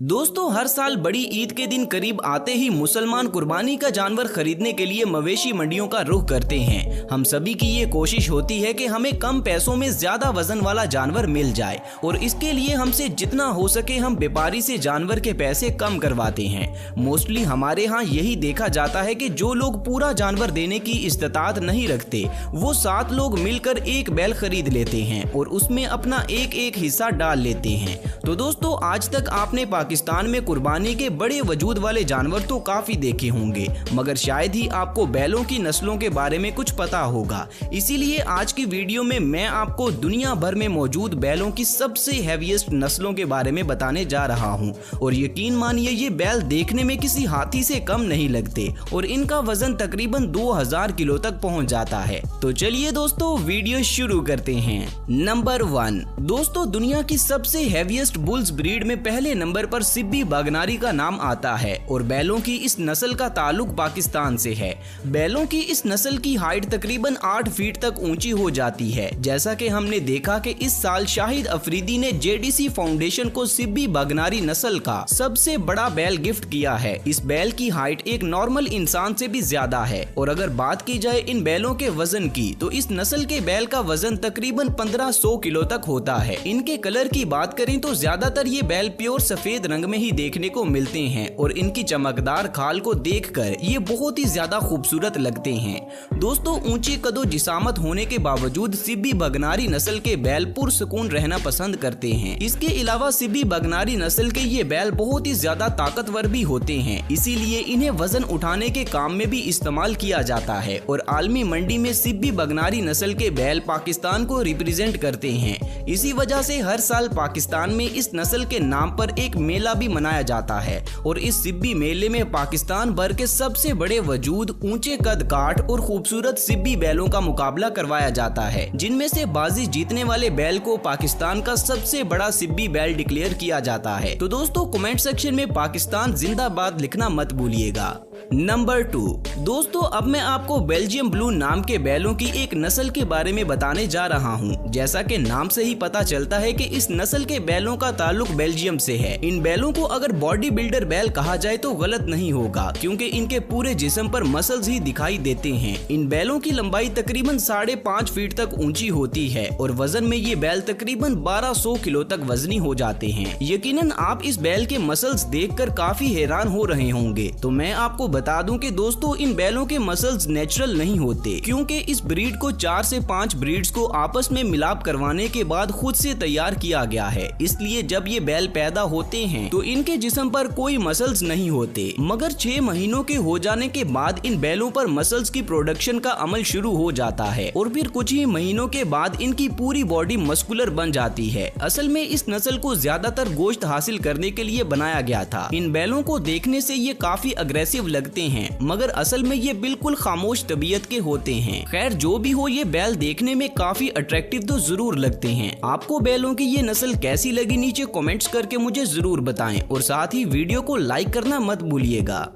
दोस्तों, हर साल बड़ी ईद के दिन करीब आते ही मुसलमान कुर्बानी का जानवर खरीदने के लिए मवेशी मंडियों का रुख करते हैं। हम सभी की ये कोशिश होती है कि हमें कम पैसों में ज्यादा वजन वाला जानवर मिल जाए और इसके लिए हमसे जितना हो सके हम व्यापारी से जानवर के पैसे कम करवाते हैं। मोस्टली हमारे यहाँ यही देखा जाता है कि जो लोग पूरा जानवर देने की इस्तात नहीं रखते वो 7 लोग मिलकर एक बैल खरीद लेते हैं और उसमें अपना एक एक हिस्सा डाल लेते हैं। तो दोस्तों, आज तक आपने पाकिस्तान में कुर्बानी के बड़े वजूद वाले जानवर तो काफी देखे होंगे, मगर शायद ही आपको बैलों की नस्लों के बारे में कुछ पता होगा। इसीलिए आज की वीडियो में मैं आपको दुनिया भर में मौजूद बैलों की सबसे हैवीएस्ट नस्लों के बारे में बताने जा रहा हूं। और यकीन मानिए, ये बैल देखने में किसी हाथी से कम नहीं लगते और इनका वजन तकरीबन 2000 किलो तक पहुंच जाता है। तो चलिए दोस्तों, वीडियो शुरू करते हैं। नंबर 1, दोस्तों, दुनिया की सबसे हैवीएस्ट बुल्स ब्रीड में पहले नंबर पर सिब्बी बागनारी का नाम आता है और बैलों की इस नस्ल का ताल्लुक पाकिस्तान से है। बैलों की इस नस्ल की हाइट तकरीबन 8 फीट तक ऊंची हो जाती है। जैसा कि हमने देखा कि इस साल शाहिद अफरीदी ने जेडीसी फाउंडेशन को सिब्बी बागनारी नस्ल का सबसे बड़ा बैल गिफ्ट किया है। इस बैल की हाइट एक नॉर्मल इंसान से भी ज्यादा है। और अगर बात की जाए इन बैलों के वजन की, तो इस नस्ल के बैल का वजन तकरीबन 1500 किलो तक होता है। इनके कलर की बात करें तो ज्यादातर ये बैल प्योर सफेद रंग में ही देखने को मिलते हैं और इनकी चमकदार खाल को देखकर ये बहुत ही ज्यादा खूबसूरत लगते हैं। दोस्तों, ऊंची कदो जिसामत होने के बावजूद सिब्बी बागनारी नस्ल के बैल पुरसुकून रहना पसंद करते हैं। इसके अलावा सिब्बी बागनारी नस्ल के ये बैल बहुत ही ज्यादा ताकतवर भी होते हैं, इसीलिए इन्हें वजन उठाने के काम में भी इस्तेमाल किया जाता है। और आलमी मंडी में सिब्बी बागनारी नस्ल के बैल पाकिस्तान को रिप्रेजेंट करते हैं। इसी वजह से हर साल पाकिस्तान में इस नस्ल के नाम पर एक मेला भी मनाया जाता है और इस सिब्बी मेले में पाकिस्तान भर के सबसे बड़े वजूद, ऊंचे कद काठ और खूबसूरत सिब्बी बैलों का मुकाबला करवाया जाता है, जिनमें से बाजी जीतने वाले बैल को पाकिस्तान का सबसे बड़ा सिब्बी बैल डिक्लेयर किया जाता है। तो दोस्तों, कमेंट सेक्शन में पाकिस्तान जिंदाबाद लिखना मत भूलिएगा। नंबर 2, दोस्तों, अब मैं आपको बेल्जियम ब्लू नाम के बैलों की एक नस्ल के बारे में बताने जा रहा हूं। जैसा कि नाम से ही पता चलता है कि इस नस्ल के बैलों का ताल्लुक बेल्जियम से है। इन बैलों को अगर बॉडी बिल्डर बैल कहा जाए तो गलत नहीं होगा, क्योंकि इनके पूरे जिस्म पर मसल्स ही दिखाई देते हैं। इन बैलों की लंबाई तकरीबन 5.5 फीट तक ऊंची होती है और वजन में ये बैल तकरीबन 1200 किलो तक वजनी हो जाते हैं। यकीनन आप इस बैल के मसल्स देखकर काफी हैरान हो रहे होंगे। तो मैं आपको बता दूं कि दोस्तों, इन बैलों के मसल्स नेचुरल नहीं होते, क्योंकि इस ब्रीड को 4 से 5 ब्रीड्स को आपस में मिलाप करवाने के बाद खुद से तैयार किया गया है। इसलिए जब ये बैल पैदा होते हैं तो इनके जिस्म पर कोई मसल्स नहीं होते, मगर 6 महीनों के हो जाने के बाद इन बैलों पर मसल्स की प्रोडक्शन का अमल शुरू हो जाता है और फिर कुछ ही महीनों के बाद इनकी पूरी बॉडी मस्कुलर बन जाती है। असल में इस नस्ल को ज्यादातर गोश्त हासिल करने के लिए बनाया गया था। इन बैलों को देखने से ये काफी अग्रेसिव लगते हैं, मगर असल में ये बिल्कुल खामोश तबीयत के होते हैं। खैर, जो भी हो, ये बैल देखने में काफी अट्रैक्टिव तो जरूर लगते हैं। आपको बैलों की ये नस्ल कैसी लगी, नीचे कमेंट्स करके मुझे जरूर बताएं और साथ ही वीडियो को लाइक करना मत भूलिएगा।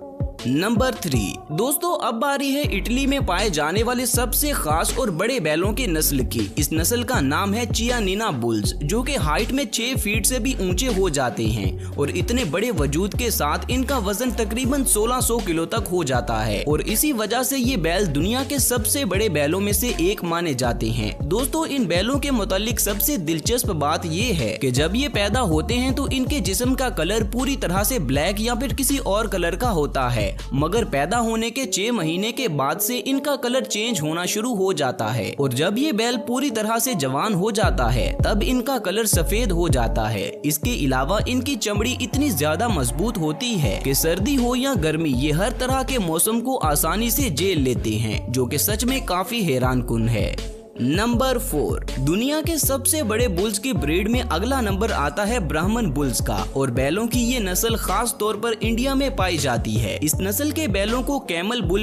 नंबर 3, दोस्तों, अब बारी है इटली में पाए जाने वाले सबसे खास और बड़े बैलों की नस्ल की। इस नस्ल का नाम है चियानिना बुल्स, जो कि हाइट में 6 फीट से भी ऊंचे हो जाते हैं और इतने बड़े वजूद के साथ इनका वजन तकरीबन 1600 किलो तक हो जाता है और इसी वजह से ये बैल दुनिया के सबसे बड़े बैलों में से एक माने जाते हैं। दोस्तों, इन बैलों के मुतालिक सबसे दिलचस्प बात ये है कि जब ये पैदा होते हैं तो इनके जिस्म का कलर पूरी तरह से ब्लैक या फिर किसी और कलर का होता है, मगर पैदा होने के 6 महीने के बाद से इनका कलर चेंज होना शुरू हो जाता है और जब ये बैल पूरी तरह से जवान हो जाता है तब इनका कलर सफेद हो जाता है। इसके अलावा इनकी चमड़ी इतनी ज्यादा मजबूत होती है कि सर्दी हो या गर्मी, ये हर तरह के मौसम को आसानी से झेल लेते हैं, जो कि सच में काफी हैरानकुन है। नंबर 4, दुनिया के सबसे बड़े बुल्स की ब्रीड में अगला नंबर आता है ब्राह्मण बुल्स का और बैलों की ये नस्ल खास तौर पर इंडिया में पाई जाती है। इस नस्ल के बैलों को कैमल बुल